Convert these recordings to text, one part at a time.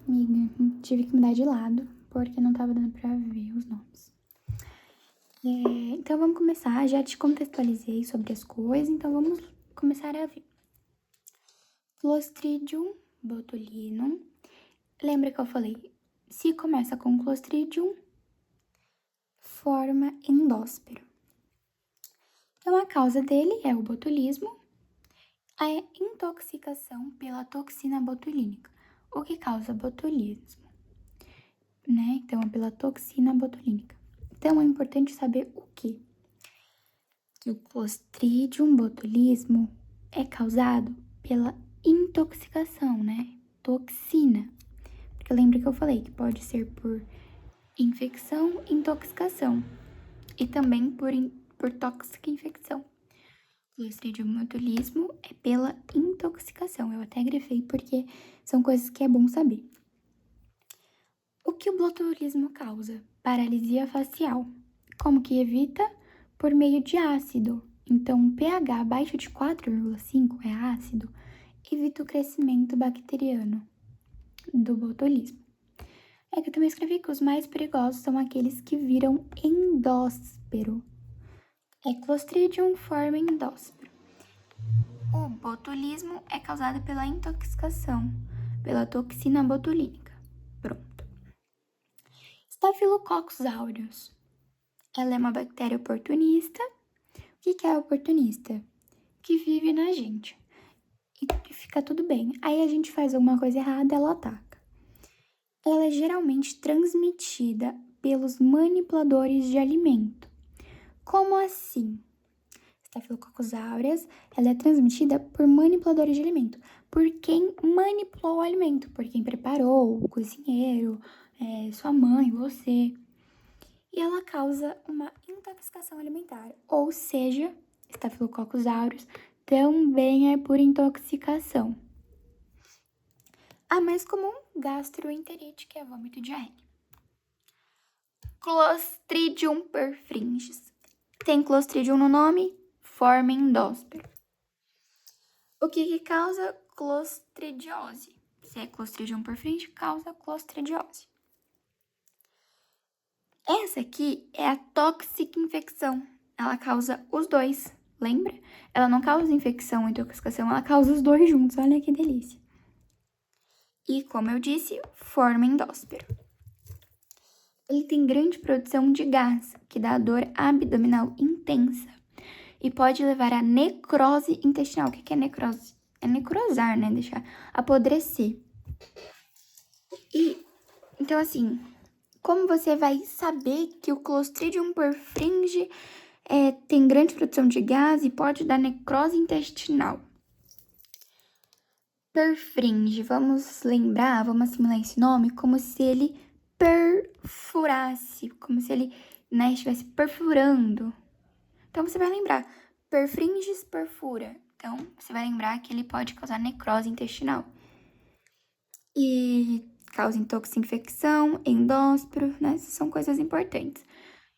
amiga, tive que mudar de lado, porque não tava dando pra ver os nomes. Então, vamos começar. Já te contextualizei sobre as coisas, então vamos começar a ver. Clostridium botulinum. Lembra que eu falei? Se começa com Clostridium, forma endóspero. Então, a causa dele é o botulismo, a intoxicação pela toxina botulínica. O que causa botulismo? Né? Então, é pela toxina botulínica. Então, é importante saber o quê? Que o Clostridium botulismo é causado pela intoxicação, né? Toxina. Porque lembra que eu falei que pode ser por infecção, intoxicação. E também por tóxica infecção. Clostridium botulismo é pela intoxicação. Eu até grifei porque são coisas que é bom saber. O que o botulismo causa? Paralisia facial. Como que evita? Por meio de ácido. Então, um pH abaixo de 4,5 é ácido, evita o crescimento bacteriano do botulismo. É que eu também escrevi que os mais perigosos são aqueles que viram endóspero. É Clostridium forma endóspero. O botulismo é causado pela intoxicação, pela toxina botulínica. Pronto. Staphylococcus aureus. Ela é uma bactéria oportunista. O que é oportunista? Que vive na gente. E fica tudo bem. Aí a gente faz alguma coisa errada, ela ataca. Ela é geralmente transmitida pelos manipuladores de alimento. Como assim? Staphylococcus aureus, ela é transmitida por manipuladores de alimento. Por quem manipulou o alimento, por quem preparou, o cozinheiro, sua mãe, você. E ela causa uma intoxicação alimentar, ou seja, Staphylococcus aureus também é por intoxicação. A mais comum, gastroenterite, que é vômito e diarreia. Clostridium perfringens. Tem Clostridium no nome, forma endóspero. O que causa clostridiose? Se é Clostridium perfringens, causa clostridiose. Essa aqui é a tóxica infecção. Ela causa os dois, lembra? Ela não causa infecção e intoxicação, ela causa os dois juntos. Olha que delícia. E, como eu disse, forma endóspero. Ele tem grande produção de gás, que dá dor abdominal intensa e pode levar a necrose intestinal. O que é necrose? É necrosar, né? Deixar apodrecer. E, então, assim, como você vai saber que o Clostridium perfringens tem grande produção de gás e pode dar necrose intestinal? Perfringe, vamos lembrar, vamos assimilar esse nome como se ele perfurasse, como se ele, né, estivesse perfurando. Então, você vai lembrar, perfringes perfura. Então, você vai lembrar que ele pode causar necrose intestinal. E causa intoxinfecção, endóspero, né? Essas são coisas importantes.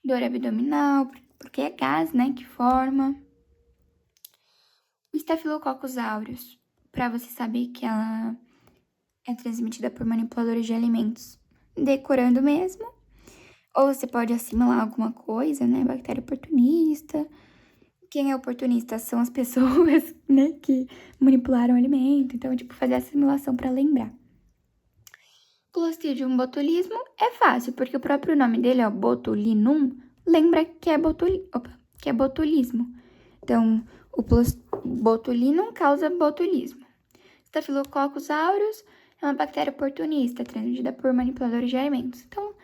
Dor abdominal, porque é gás, né, que forma. Staphylococcus aureus, para você saber que ela é transmitida por manipuladores de alimentos, decorando mesmo. Ou você pode assimilar alguma coisa, né? Bactéria oportunista. Quem é oportunista são as pessoas, né, que manipularam o alimento. Então, tipo, fazer a assimilação para lembrar. Clostridium botulismo é fácil, porque o próprio nome dele, ó, botulinum, lembra que é botulismo. Então, o botulinum causa botulismo. Staphylococcus aureus é uma bactéria oportunista, transmitida por manipuladores de alimentos. Então,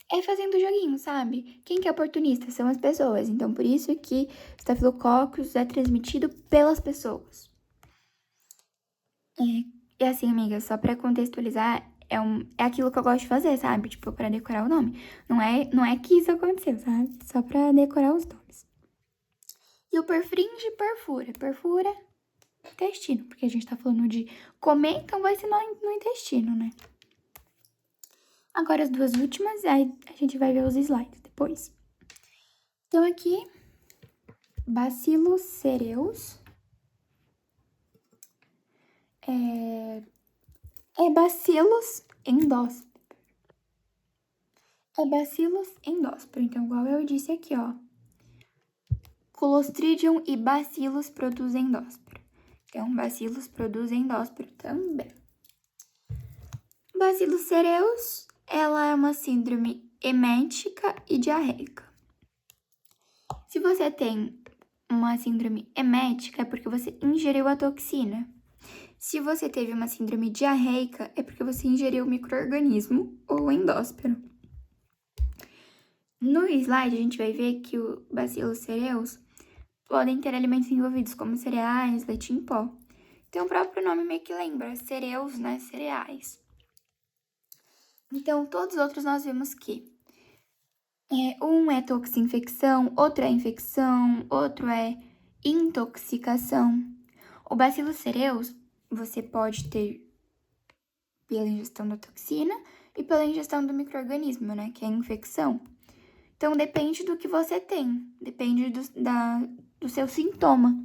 é fazendo joguinho, sabe? Quem que é oportunista? São as pessoas. Então, por isso que Staphylococcus é transmitido pelas pessoas. E assim, amiga, só pra contextualizar, é aquilo que eu gosto de fazer, sabe? Tipo, pra decorar o nome. Não é que isso aconteceu, sabe? Só pra decorar os nomes. E o perfringe perfura. Perfura intestino, porque a gente tá falando de comer, então vai ser no intestino, né? Agora as duas últimas, aí a gente vai ver os slides depois. Então aqui, Bacillus cereus. É Bacillus endóspero. É Bacillus endóspero. Então, igual eu disse aqui, ó. Clostridium e Bacillus produzem endóspero. Então, Bacillus produz endóspero também. Bacillus cereus, ela é uma síndrome emética e diarreica. Se você tem uma síndrome emética, é porque você ingeriu a toxina. Se você teve uma síndrome diarreica, é porque você ingeriu o micro-organismo ou endóspero. No slide, a gente vai ver que o Bacillus cereus podem ter alimentos envolvidos, como cereais, leite em pó. Então, o próprio nome meio que lembra, cereus, né? Cereais. Então, todos os outros nós vemos que um é toxinfecção, outro é infecção, outro é intoxicação. O Bacillus cereus, você pode ter pela ingestão da toxina e pela ingestão do micro-organismo, né? Que é a infecção. Então, depende do que você tem, depende do seu sintoma.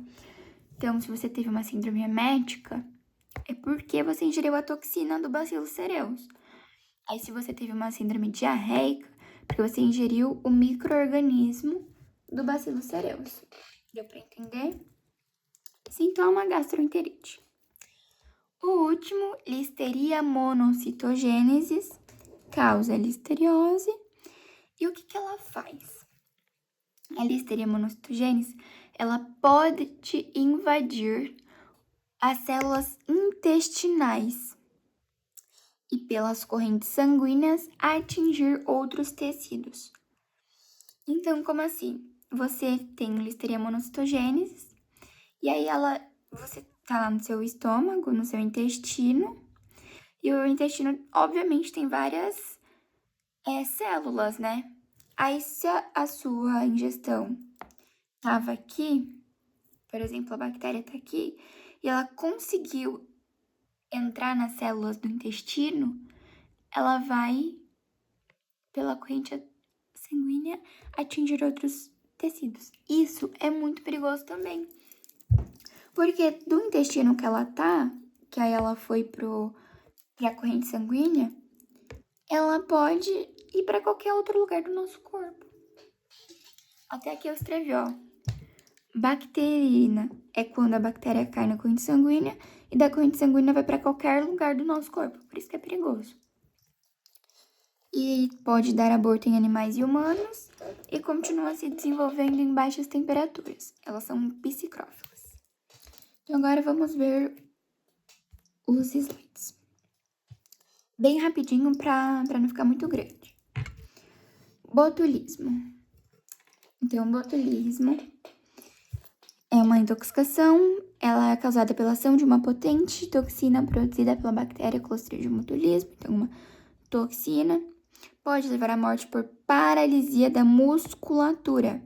Então, se você teve uma síndrome emética, é porque você ingeriu a toxina do Bacillus cereus. Aí, se você teve uma síndrome diarreica, porque você ingeriu o micro-organismo do Bacillus cereus. Deu para entender? Sintoma gastroenterite. O último, Listeria monocitogênesis, causa listeriose. E o que ela faz? A Listeria monocitogênesis, ela pode invadir as células intestinais e pelas correntes sanguíneas atingir outros tecidos. Então, como assim? Você tem Listeria monocitogênesis e aí você tá lá no seu estômago, no seu intestino, e o intestino, obviamente, tem várias células, né? Aí, se a sua ingestão tava aqui, por exemplo, a bactéria tá aqui, e ela conseguiu entrar nas células do intestino, ela vai, pela corrente sanguínea, atingir outros tecidos. Isso é muito perigoso também. Porque do intestino que ela tá, que aí ela foi pra corrente sanguínea, ela pode ir para qualquer outro lugar do nosso corpo. Até aqui eu escrevi, ó. Bacterina é quando a bactéria cai na corrente sanguínea e da corrente sanguínea vai para qualquer lugar do nosso corpo. Por isso que é perigoso. E pode dar aborto em animais e humanos e continua se desenvolvendo em baixas temperaturas. Elas são psicrófilas. Então, agora vamos ver os slides. Bem rapidinho para não ficar muito grande. Botulismo. Então, botulismo é uma intoxicação, ela é causada pela ação de uma potente toxina produzida pela bactéria Clostridium botulismo, então uma toxina, pode levar à morte por paralisia da musculatura.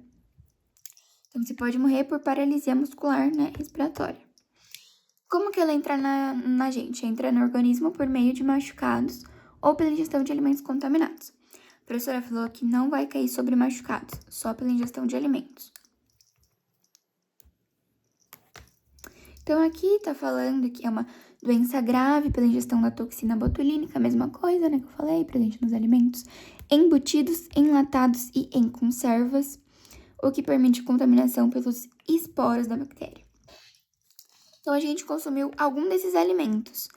Então, você pode morrer por paralisia muscular, né, respiratória. Como que ela entra na gente? Entra no organismo por meio de machucados ou pela ingestão de alimentos contaminados. A professora falou que não vai cair sobre machucados, só pela ingestão de alimentos. Então, aqui tá falando que é uma doença grave pela ingestão da toxina botulínica, a mesma coisa, né, que eu falei, presente nos alimentos embutidos, enlatados e em conservas, o que permite contaminação pelos esporos da bactéria. Então, a gente consumiu algum desses alimentos,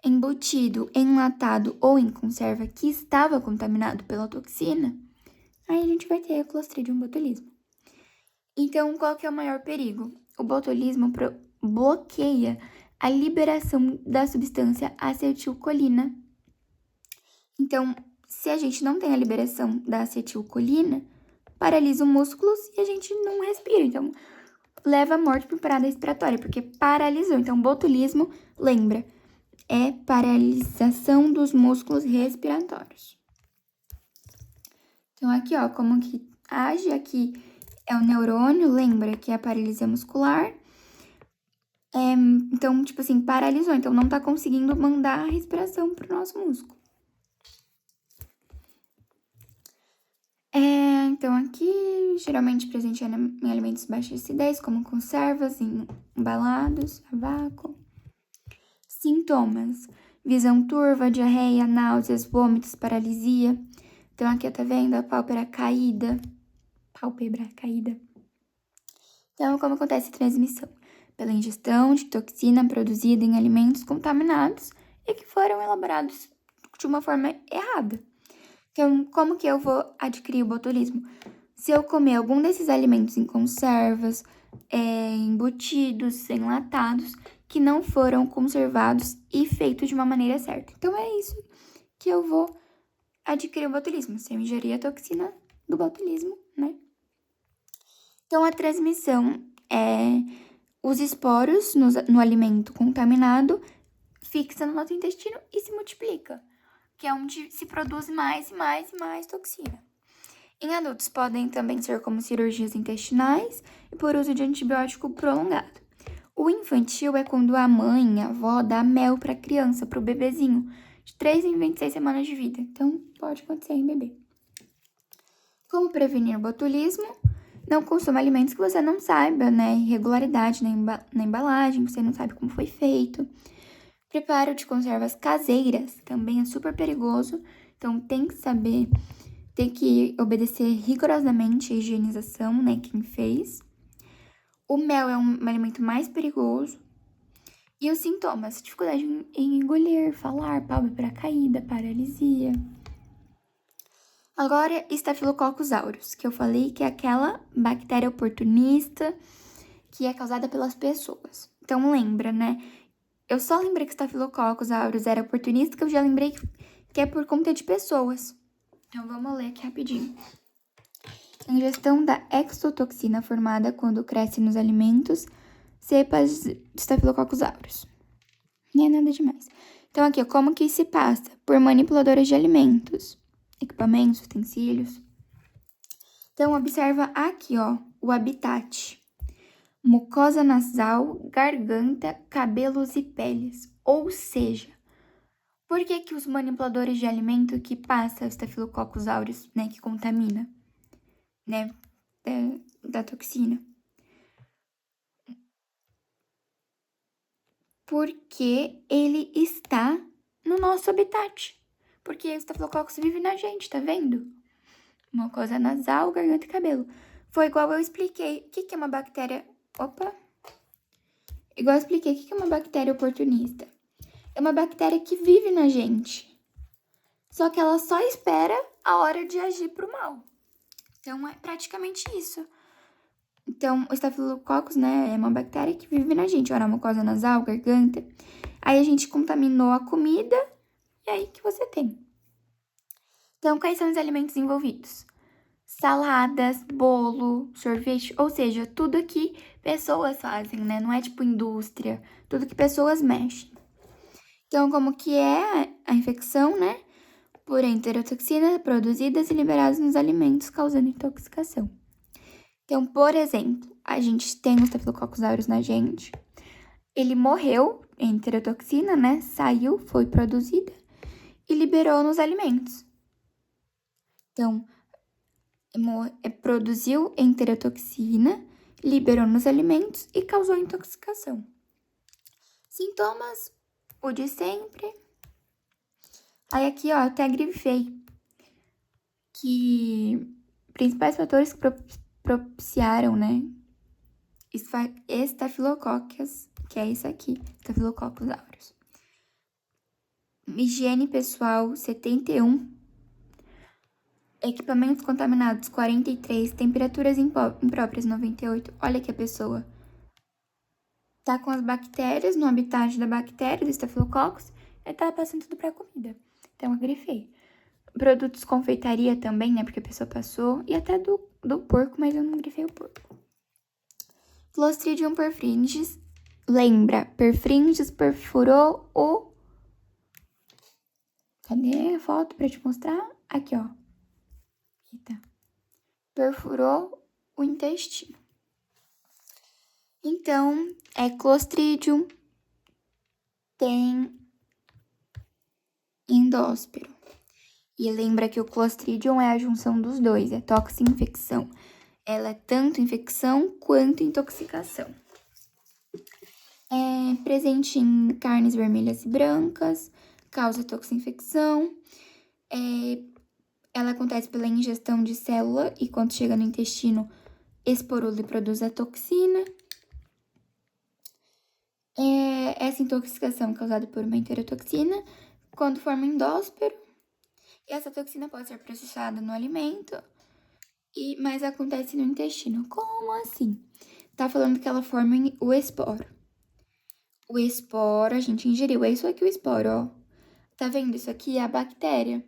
embutido, enlatado ou em conserva, que estava contaminado pela toxina, aí a gente vai ter Clostridium botulismo. Então, qual que é o maior perigo? O botulismo bloqueia a liberação da substância acetilcolina. Então, se a gente não tem a liberação da acetilcolina, paralisa os músculos e a gente não respira. Então, leva à morte por parada respiratória, porque paralisou. Então, botulismo, lembra, é paralisação dos músculos respiratórios. Então, aqui, ó, como que age, aqui é o neurônio, lembra que é a paralisia muscular. Então, tipo assim, paralisou, então não tá conseguindo mandar a respiração pro nosso músculo. Então, aqui, geralmente presente em alimentos baixos de acidez, como conservas, embalados, a vácuo. Sintomas: visão turva, diarreia, náuseas, vômitos, paralisia. Então, aqui, tá vendo? A pálpebra caída. Então, como acontece a transmissão? Pela ingestão de toxina produzida em alimentos contaminados e que foram elaborados de uma forma errada. Então, como que eu vou adquirir o botulismo? Se eu comer algum desses alimentos em conservas, embutidos, enlatados, que não foram conservados e feitos de uma maneira certa. Então, é isso que eu vou adquirir o botulismo, se eu ingerir a toxina do botulismo, né? Então, a transmissão é os esporos no alimento contaminado fixa no nosso intestino e se multiplica, que é onde se produz mais e mais e mais toxina. Em adultos, podem também ser como cirurgias intestinais e por uso de antibiótico prolongado. O infantil é quando a mãe, a avó, dá mel para a criança, para o bebezinho, de 3 em 26 semanas de vida. Então, pode acontecer em bebê. Como prevenir o botulismo? Não consuma alimentos que você não saiba, né? Irregularidade na embalagem, você não sabe como foi feito. Preparo de conservas caseiras também é super perigoso, então tem que obedecer rigorosamente a higienização, né? Quem fez. O mel é um alimento mais perigoso. E os sintomas: dificuldade em engolir, falar, pálpebra caída, paralisia. Agora, Staphylococcus aureus, que eu falei que é aquela bactéria oportunista que é causada pelas pessoas. Então, lembra, né? Eu só lembrei que Staphylococcus aureus era oportunista, que eu já lembrei que é por conta de pessoas. Então, vamos ler aqui rapidinho. Ingestão da exotoxina formada quando cresce nos alimentos, cepas de Staphylococcus aureus. Não é nada demais. Então, aqui, como que se passa? Por manipuladoras de alimentos, equipamentos, utensílios. Então, observa aqui, ó, o habitat. Mucosa nasal, garganta, cabelos e peles. Ou seja, por que os manipuladores de alimento que passa o Staphylococcus aureus, né, que contamina, né, da toxina? Porque ele está no nosso habitat. Porque o Staphylococcus vive na gente, tá vendo? Mucosa nasal, garganta e cabelo. Foi igual eu expliquei. O que é uma bactéria... Igual eu expliquei, o que é uma bactéria oportunista? É uma bactéria que vive na gente. Só que ela só espera a hora de agir pro mal. Então, é praticamente isso. Então, o Staphylococcus, né, é uma bactéria que vive na gente. Ó, na mucosa nasal, garganta. Aí a gente contaminou a comida e aí que você tem. Então, quais são os alimentos envolvidos? Saladas, bolo, sorvete, ou seja, tudo que pessoas fazem, né? Não é tipo indústria, tudo que pessoas mexem. Então, como que é a infecção, né? Por enterotoxinas produzidas e liberadas nos alimentos, causando intoxicação. Então, por exemplo, a gente tem o Staphylococcus aureus na gente. Ele morreu, enterotoxina, né? Saiu, foi produzida e liberou nos alimentos. Então, produziu enterotoxina, liberou nos alimentos e causou intoxicação. Sintomas, o de sempre. Aí aqui, ó, até grifei que principais fatores que propiciaram, né, Staphylococcus, que é isso aqui, Staphylococcus aureus. Higiene pessoal, 71. Equipamentos contaminados, 43. Temperaturas impróprias, 98. Olha que a pessoa tá com as bactérias no habitat da bactéria, do Staphylococcus, e tá passando tudo pra comida. Então, eu grifei. Produtos confeitaria também, né, porque a pessoa passou. E até do porco, mas eu não grifei o porco. Clostridium perfringens. Lembra, perfringens perfurou o... Cadê a foto pra te mostrar? Aqui, ó. Eita. Perfurou o intestino. Então, Clostridium tem endóspero. E lembra que o Clostridium é a junção dos dois, é toxinfecção. Ela é tanto infecção quanto intoxicação. É presente em carnes vermelhas e brancas, causa toxinfecção. Ela acontece pela ingestão de célula e quando chega no intestino, esporula e produz a toxina. Essa intoxicação é causada por uma enterotoxina, quando forma endóspero. E essa toxina pode ser processada no alimento, mas acontece no intestino. Como assim? Tá falando que ela forma o esporo. O esporo a gente ingeriu, é isso aqui o esporo, ó. Tá vendo? Isso aqui é a bactéria.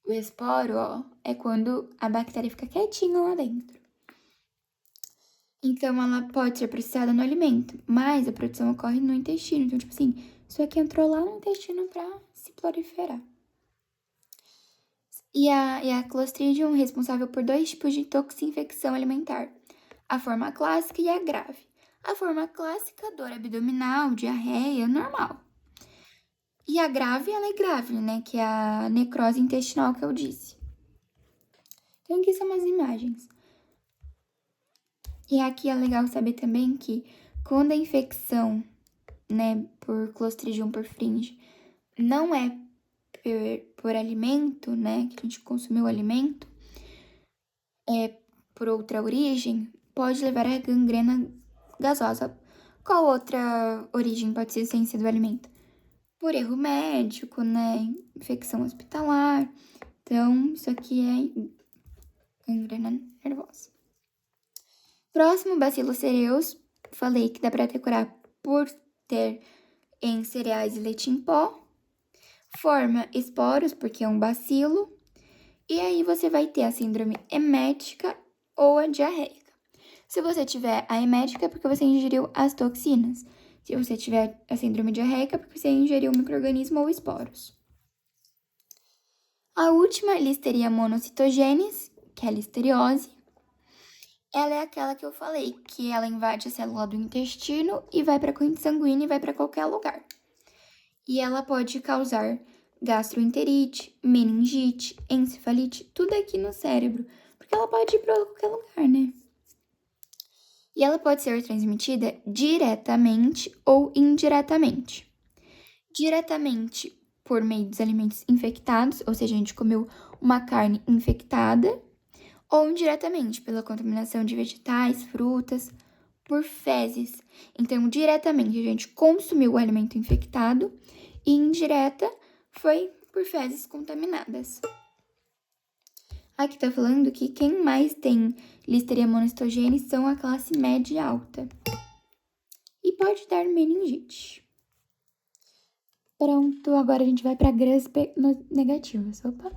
O esporo, ó, é quando a bactéria fica quietinha lá dentro. Então, ela pode ser processada no alimento, mas a produção ocorre no intestino. Então, tipo assim, isso aqui entrou lá no intestino pra se proliferar. E a Clostridium é responsável por 2 tipos de toxinfecção alimentar, a forma clássica e a grave. A forma clássica, dor abdominal, diarreia, normal. E a grave, ela é grave, né, que é a necrose intestinal que eu disse. Então, aqui são umas imagens. E aqui é legal saber também que quando a infecção, né, por Clostridium perfringens não é por alimento, né, que a gente consumiu o alimento, por outra origem, pode levar a gangrena gasosa. Qual outra origem pode ser sem ser do alimento? Por erro médico, né, infecção hospitalar. Então, isso aqui é gangrena nervosa. Próximo, Bacillus cereus. Falei que dá pra decorar por ter em cereais e leite em pó. Forma esporos, porque é um bacilo. E aí você vai ter a síndrome emética ou a diarreica. Se você tiver a emética, é porque você ingeriu as toxinas. Se você tiver a síndrome diarreica, é porque você ingeriu um micro-organismo ou esporos. A última, Listeria monocytogenes, que é a listeriose. Ela é aquela que eu falei, que ela invade a célula do intestino e vai para a corrente sanguínea e vai para qualquer lugar. E ela pode causar gastroenterite, meningite, encefalite, tudo aqui no cérebro, porque ela pode ir para qualquer lugar, né? E ela pode ser transmitida diretamente ou indiretamente. Diretamente por meio dos alimentos infectados, ou seja, a gente comeu uma carne infectada, ou indiretamente pela contaminação de vegetais, frutas, por fezes. Então, diretamente a gente consumiu o alimento infectado e indireta foi por fezes contaminadas. Aqui tá falando que quem mais tem Listeria monocytogenes são a classe média e alta. E pode dar meningite. Pronto, agora a gente vai para gram negativas. Opa!